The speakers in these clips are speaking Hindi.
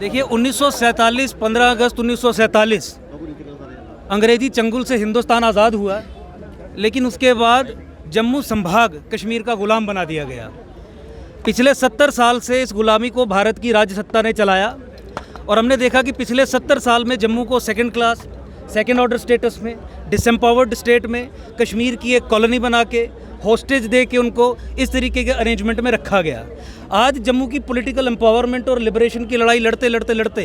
देखिए 1947 15 अगस्त 1947 अंग्रेजी चंगुल से हिंदुस्तान आज़ाद हुआ, लेकिन उसके बाद जम्मू संभाग कश्मीर का गुलाम बना दिया गया। पिछले 70 साल से इस गुलामी को भारत की राज्य सत्ता ने चलाया और हमने देखा कि पिछले 70 साल में जम्मू को second class second order status में, डिसएम्पावर्ड स्टेट में, कश्मीर की एक कॉलोनी बना के, होस्टेज दे के उनको इस तरीके के अरेंजमेंट में रखा गया। आज जम्मू की पॉलिटिकल एम्पावरमेंट और लिबरेशन की लड़ाई लड़ते लड़ते लड़ते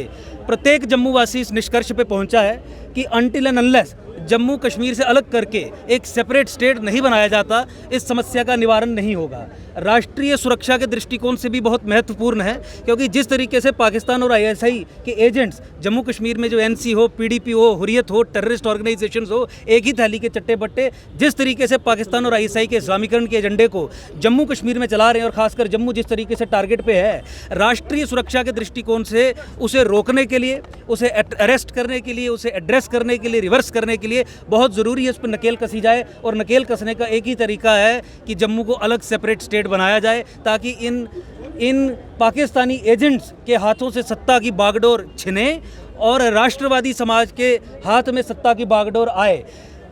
प्रत्येक जम्मूवासी इस निष्कर्ष पे पहुंचा है कि until and unless Jammu Kashmir से अलग करके एक सेपरेट स्टेट नहीं बनाया जाता, इस समस्या का निवारण नहीं होगा। राष्ट्रीय सुरक्षा के दृष्टिकोण से भी बहुत महत्वपूर्ण है, क्योंकि जिस तरीके से पाकिस्तान और आईएसआई के एजेंट्स जम्मू कश्मीर में जो एनसी हो, पीडीपी हो, हुर्रियत हो, टेररिस्ट ऑर्गेनाइजेशंस हो, एक ही थाली के चट्टे बट्टे जिस तरीके से पाकिस्तान और आईएसआई के इस्लामीकरण के एजेंडे को जम्मू कश्मीर में चला रहे हैं और खासकर जम्मू जिस तरीके से टारगेट पे है, राष्ट्रीय सुरक्षा के दृष्टिकोण से उसे रोकने के लिए, उसे अरेस्ट करने के लिए, उसे एड्रेस करने के लिए, रिवर्स करने के लिए बहुत ज़रूरी है उस पर नकेल कसी जाए। और नकेल कसने का एक ही तरीका है कि जम्मू को अलग सेपरेट स्टेट बनाया जाए, ताकि इन पाकिस्तानी एजेंट्स के हाथों से सत्ता की बागडोर छिने और राष्ट्रवादी समाज के हाथ में सत्ता की बागडोर आए।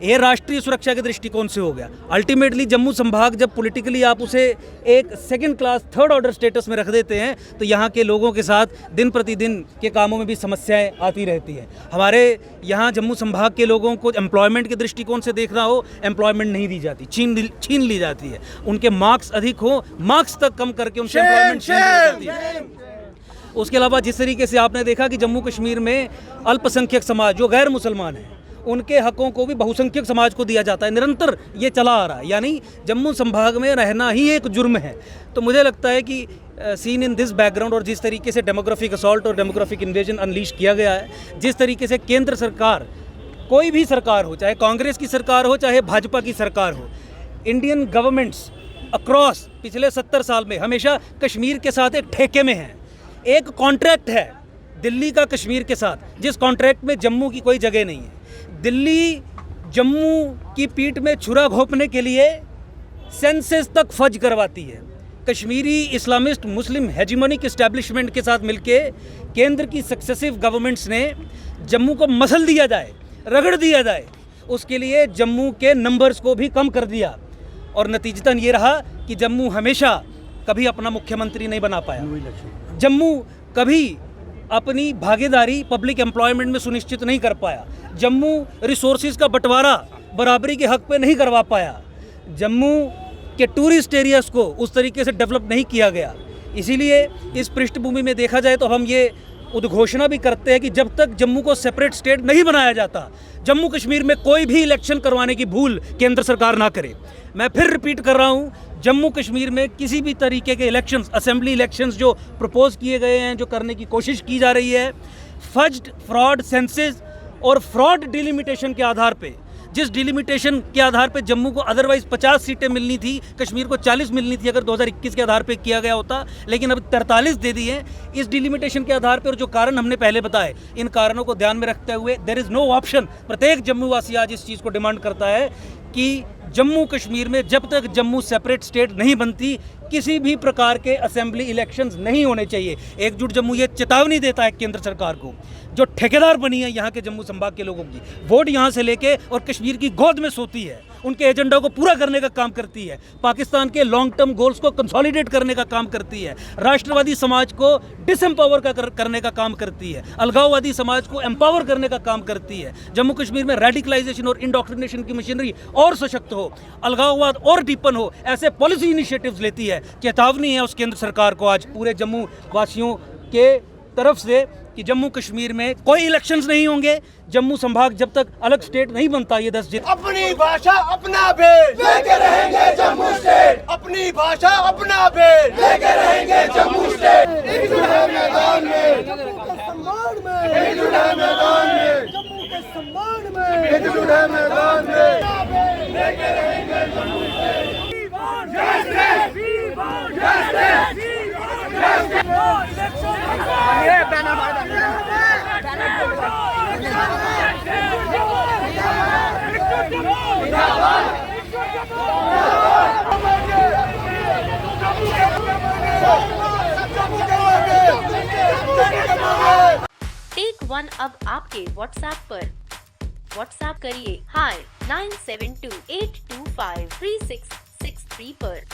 ये राष्ट्रीय सुरक्षा के दृष्टिकोण से हो गया। अल्टीमेटली जम्मू संभाग जब पॉलिटिकली आप उसे एक second class third order status में रख देते हैं, तो यहाँ के लोगों के साथ दिन प्रतिदिन के कामों में भी समस्याएं आती रहती हैं। हमारे यहाँ जम्मू संभाग के लोगों को एम्प्लॉयमेंट के दृष्टिकोण से देखना हो, एम्प्लॉयमेंट नहीं दी जाती, छीन ली जाती है। उनके मार्क्स अधिक हो, मार्क्स तक कम करके उनसे एम्प्लॉयमेंट छीन ली जाती है। उसके अलावा जिस तरीके से आपने देखा कि जम्मू कश्मीर में अल्पसंख्यक समाज जो गैर मुसलमान हैं, उनके हकों को भी बहुसंख्यक समाज को दिया जाता है। निरंतर ये चला आ रहा है, यानी जम्मू संभाग में रहना ही एक जुर्म है। तो मुझे लगता है कि सीन इन दिस बैकग्राउंड और जिस तरीके से डेमोग्राफिक असॉल्ट और डेमोग्राफिक इन्वेजन अनलीश किया गया है, जिस तरीके से केंद्र सरकार, कोई भी सरकार हो, चाहे कांग्रेस की सरकार हो, चाहे भाजपा की सरकार हो, इंडियन गवर्नमेंट्स अक्रॉस पिछले 70 साल में हमेशा कश्मीर के साथ एक ठेके में है। एक कॉन्ट्रैक्ट है दिल्ली का कश्मीर के साथ, जिस कॉन्ट्रैक्ट में जम्मू की कोई जगह नहीं है। दिल्ली जम्मू की पीठ में छुरा घोंपने के लिए सेंसस तक फर्ज करवाती है। कश्मीरी इस्लामिस्ट मुस्लिम हेजिमोनिक एस्टैब्लिशमेंट के साथ मिलके केंद्र की सक्सेसिव गवर्नमेंट्स ने जम्मू को मसल दिया जाए, रगड़ दिया जाए, उसके लिए जम्मू के नंबर्स को भी कम कर दिया और नतीजतन ये रहा कि जम्मू हमेशा कभी अपना मुख्यमंत्री नहीं बना पाया। जम्मू कभी अपनी भागीदारी पब्लिक एम्प्लॉयमेंट में सुनिश्चित नहीं कर पाया। जम्मू रिसोर्सेज का बंटवारा बराबरी के हक पे नहीं करवा पाया। जम्मू के टूरिस्ट एरियाज़ को उस तरीके से डेवलप नहीं किया गया। इसीलिए इस पृष्ठभूमि में देखा जाए तो हम ये उद्घोषणा भी करते हैं कि जब तक जम्मू को सेपरेट स्टेट नहीं बनाया जाता, जम्मू कश्मीर में कोई भी इलेक्शन करवाने की भूल केंद्र सरकार ना करे। मैं फिर रिपीट कर रहा हूँ, जम्मू कश्मीर में किसी भी तरीके के इलेक्शंस, असेंबली इलेक्शंस जो प्रपोज किए गए हैं, जो करने की कोशिश की जा रही है, फज्ड फ्रॉड सेंसेस और फ्रॉड डिलिमिटेशन के आधार पे, जिस डिलिमिटेशन के आधार पे जम्मू को अदरवाइज 50 सीटें मिलनी थी, कश्मीर को 40 मिलनी थी अगर 2021 के आधार पे किया गया होता, लेकिन अब 43 दे दी है। इस डिलिमिटेशन के आधार पर जो कारण हमने पहले बताए, इन कारणों को ध्यान में रखते हुए देयर इज़ नो ऑप्शन। प्रत्येक जम्मू वासी आज इस चीज़ को डिमांड करता है कि जम्मू कश्मीर में जब तक जम्मू सेपरेट स्टेट नहीं बनती, किसी भी प्रकार के असेंबली इलेक्शंस नहीं होने चाहिए। एकजुट जम्मू ये चेतावनी देता है केंद्र सरकार को, जो ठेकेदार बनी है यहाँ के जम्मू संभाग के लोगों की, वोट यहाँ से लेके और कश्मीर की गोद में सोती है, उनके एजेंडा को पूरा करने का काम करती है, पाकिस्तान के लॉन्ग टर्म गोल्स को कंसोलिडेट करने का काम करती है, राष्ट्रवादी समाज को डिसएम्पावर करने का काम करती है, अलगाववादी समाज को एम्पावर करने का काम करती है। जम्मू कश्मीर में रेडिकलाइजेशन और इंडोक्ट्रिनेशन की मशीनरी और सशक्त हो, अलगाववाद और डीपन हो, ऐसे पॉलिसी इनिशिएटिव्स लेती है। चेतावनी है उस केंद्र सरकार को आज पूरे जम्मू वासियों के तरफ से कि जम्मू कश्मीर में कोई इलेक्शंस नहीं होंगे, जम्मू संभाग जब तक अलग स्टेट नहीं बनता। ये 10 दिन अपनी भाषा अपना भेद लेके रहेंगे जम्मू स्टेट, अपनी भाषा अपना भेद लेके रहेंगे जम्मू स्टेट। एकजुट है मैदान में, जम्मू के सम्मान में, एकजुट है मैदान में, जम्मू के सम्मान में, एकजुट है मैदान में, लेके रहेंगे जम्मू स्टेट। ये बैनर मार दो। वन अब आपके व्हाट्सएप पर। व्हाट्सएप करिए हाय 9728253663 पर।